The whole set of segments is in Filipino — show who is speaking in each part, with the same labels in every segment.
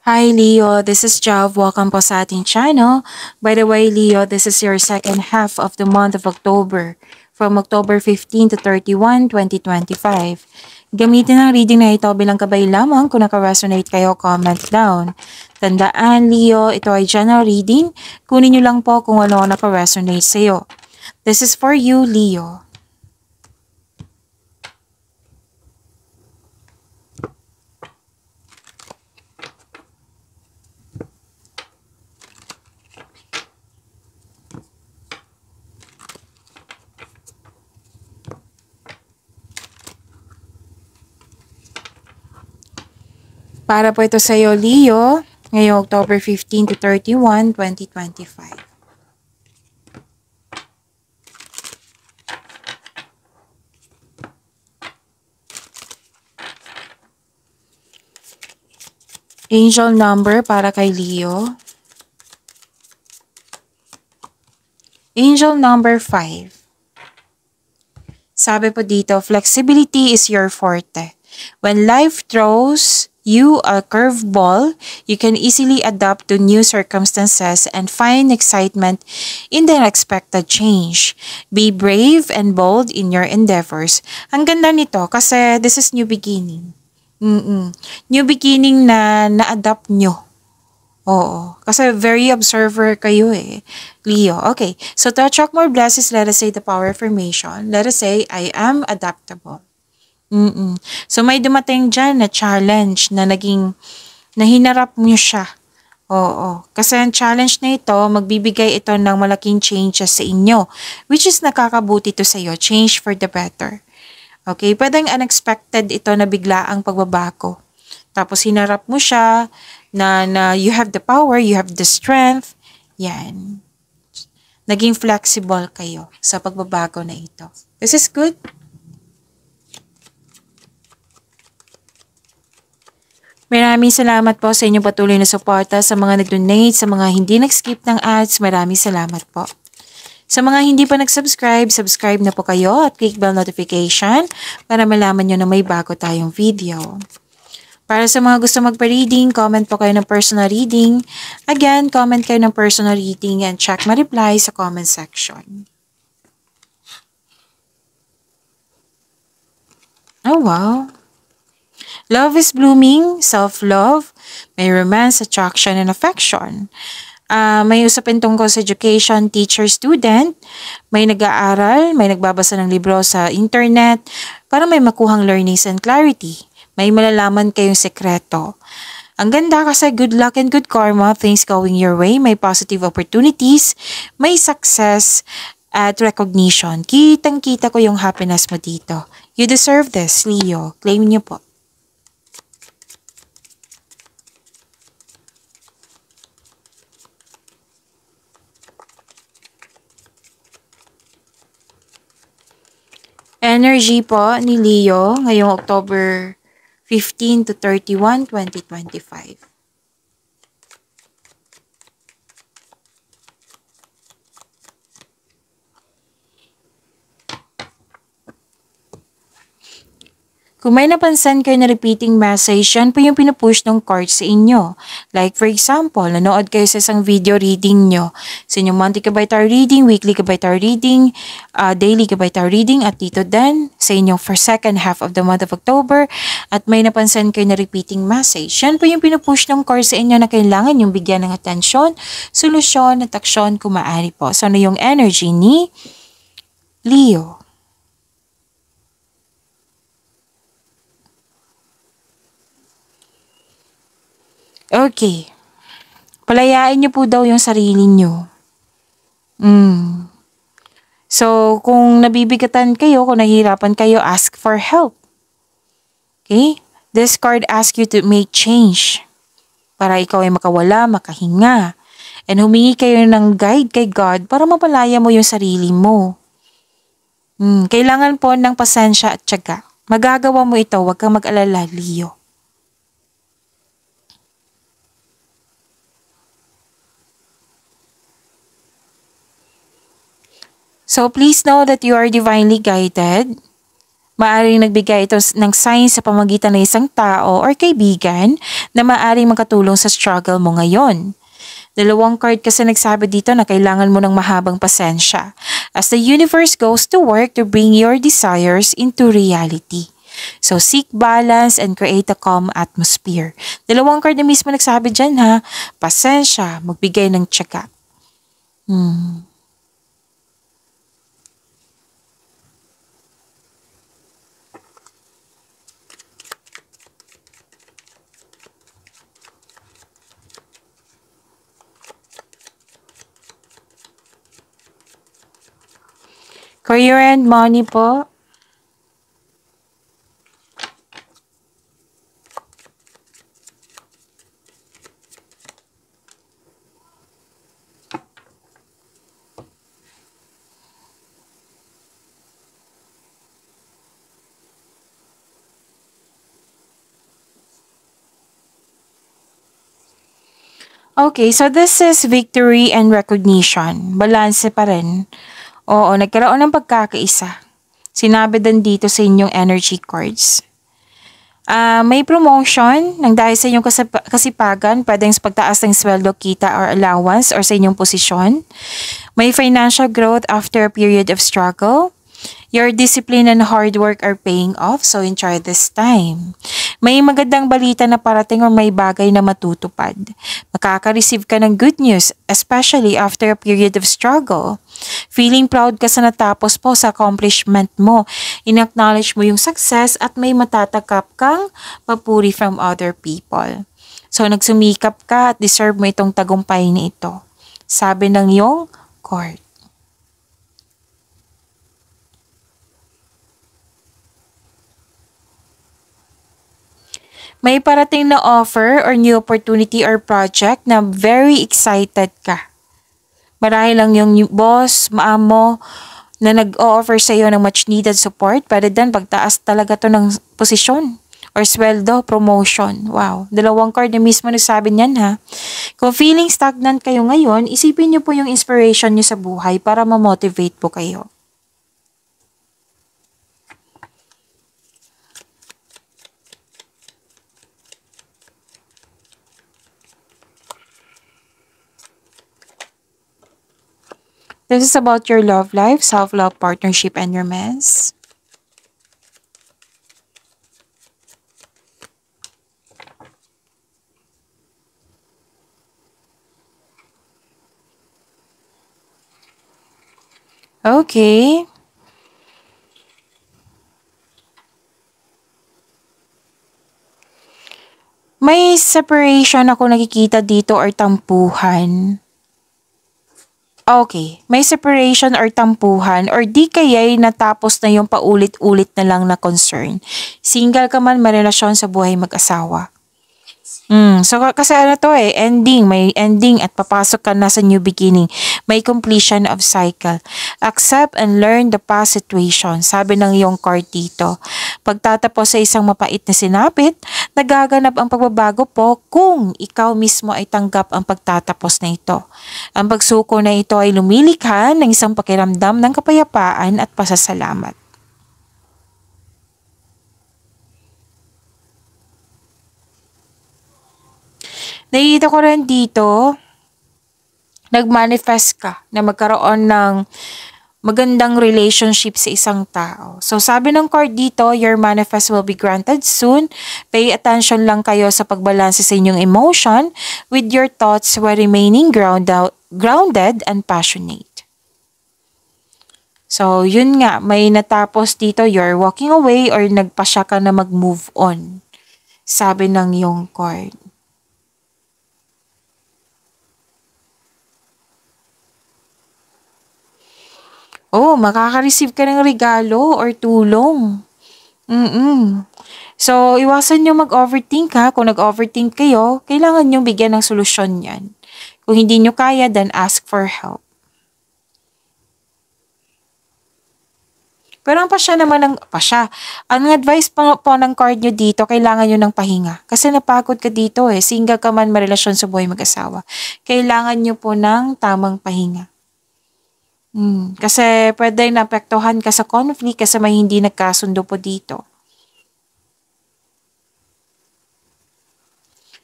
Speaker 1: Hi Leo, this is Jav. Welcome po sa ating channel. By the way, Leo, this is your second half of the month of October, from October 15 to 31, 2025. Gamitin ang reading na ito bilang gabay lamang. Kung naka-resonate kayo, comment down. Tandaan, Leo, ito ay general reading. Kunin nyo lang po kung ano ang naka-resonate sa'yo. This is for you, Leo. Para po ito sa iyo, Leo, ngayong October 15 to 31, 2025. Angel number para kay Leo. Angel number 5. Sabi po dito, flexibility is your forte. When life throws you a curveball, you can easily adapt to new circumstances and find excitement in the unexpected change. Be brave and bold in your endeavors. Ang ganda nito kasi this is new beginning. New beginning na na-adapt nyo. Oo. Kasi very observer kayo eh. Leo. Okay. So to attract more blessings, let us say the power affirmation. Let us say, I am adaptable. So may dumating dyan na challenge na na hinarap nyo siya. Oo. Kasi ang challenge na ito, magbibigay ito ng malaking changes sa inyo. Which is nakakabuti to sa iyo. Change for the better. Okay. Pwedeng unexpected ito na bigla ang pagbabago. Tapos hinarap mo siya na you have the power, you have the strength. Yan. Naging flexible kayo sa pagbabago na ito. This is good. Maraming salamat po sa inyong patuloy na suporta, sa mga nag-donate, sa mga hindi nag-skip ng ads. Maraming salamat po. Sa mga hindi pa nag-subscribe, subscribe na po kayo at click bell notification para malaman nyo na may bago tayong video. Para sa mga gusto magpa-reading, comment po kayo ng personal reading. Again, comment kayo ng personal reading and check my reply sa comment section. Oh, wow. Love is blooming, self-love, may romance, attraction, and affection. May usapin tungkol sa education, teacher, student, may nag-aaral, may nagbabasa ng libro sa internet, para may makuhang learnings and clarity. May malalaman kayong sekreto. Ang ganda kasi good luck and good karma, things going your way, may positive opportunities, may success at recognition. Kitang-kita ko yung happiness mo dito. You deserve this, Leo. Claim niyo po. Energy po ni Leo ngayong October 15 to 31, 2025. Kung may napansin kayo na repeating message, yan po yung pinupush ng card sa inyo. Like for example, nanood kayo sa isang video reading nyo. Sa inyong monthly Gabay Tarot reading, weekly Gabay Tarot reading, daily Gabay Tarot reading, at dito din sa inyong for second half of the month of October, at may napansin kayo na repeating message. Yan po yung pinupush ng card sa inyo na kailangan yung bigyan ng atensyon, solusyon, at aksyon kung maaari po. So ano yung energy ni Leo? Okay. Palayain niyo po daw yung sarili niyo. So, kung nabibigatan kayo, kung nahihirapan kayo, ask for help. Okay? This card asks you to make change para ikaw ay makawala, makahinga. And humingi kayo ng guide kay God para mapalaya mo yung sarili mo. Kailangan po ng pasensya at tiyaga. Magagawa mo ito, huwag kang mag-alala, Leo. So please know that you are divinely guided. Maaring nagbigay ito ng sign sa pamagitan ng isang tao or kaibigan na maaring makatulong sa struggle mo ngayon. Dalawang card kasi nagsabi dito na kailangan mo ng mahabang pasensya as the universe goes to work to bring your desires into reality. So, seek balance and create a calm atmosphere. Dalawang card na mismo nagsabi dyan ha, pasensya, magbigay ng tiyaga. Career and money po. Okay, so this is victory and recognition. Balanse pa rin. Oo, nagkaroon ng pagkakaisa. Sinabi din dito sa inyong energy cards. May promotion nang dahil sa inyong kasipagan, pwedeng sa pagtaas ng sweldo, kita or allowance or sa inyong posisyon. May financial growth after a period of struggle. Your discipline and hard work are paying off, so enjoy this time. May magandang balita na parating or may bagay na matutupad. Makaka-receive ka ng good news, especially after a period of struggle. Feeling proud ka sa natapos po sa accomplishment mo. In-acknowledge mo yung success at may matatakap kang papuri from other people. So nagsumikap ka at deserve mo itong tagumpay na ito. Sabi ng iyong court. May parating na offer or new opportunity or project na very excited ka. Marahil lang yung boss, maamo na nag-o-offer sa iyo ng much needed support, pwede din pagtaas talaga to ng posisyon or sweldo, promotion. Wow, dalawang card na mismo nagsabi niyan ha. Kung feeling stagnant kayo ngayon, isipin niyo po yung inspiration niyo sa buhay para ma-motivate po kayo. This is about your love life, self-love, partnership, and romance. Okay. May separation ako nakikita dito or tampuhan. Okay, may separation or tampuhan or di kaya'y natapos na yung paulit-ulit na lang na concern. Single ka man, may relasyon sa buhay mag-asawa. So kasi ano to ending, may ending at papasok ka na sa new beginning. May completion of cycle. Accept and learn the past situation. Sabi ng iyong card dito. Pagtatapos sa isang mapait na sinapit, nagaganap ang pagbabago po kung ikaw mismo ay tanggap ang pagtatapos na ito. Ang pagsuko na ito ay lumilikha ng isang pakiramdam ng kapayapaan at pasasalamat. Nakikita ko rin dito, nag-manifest ka na magkaroon ng magandang relationship sa isang tao. So sabi ng card dito, your manifest will be granted soon. Pay attention lang kayo sa pagbalanse sa inyong emotion with your thoughts while remaining grounded and passionate. So yun nga, may natapos dito, you're walking away or nagpasya ka na mag-move on. Sabi ng iyong card. Oh, makaka-receive ka ng regalo or tulong. So, iwasan nyo mag-overthink ha. Kung nag-overthink kayo, kailangan nyo bigyan ng solusyon yan. Kung hindi nyo kaya, then ask for help. Pero ang pasya naman ang advice po ng card nyo dito, kailangan nyo ng pahinga. Kasi napagod ka dito single ka man, marelasyon sa buhay mag-asawa. Kailangan nyo po ng tamang pahinga. Kasi pwede naapektuhan ka sa conflict kasi may hindi nagkasundo po dito.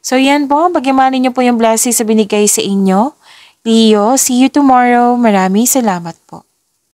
Speaker 1: So yan po, pag-imanin niyo po yung blessings sa binigay sa inyo. Leo, see you tomorrow. Maraming salamat po.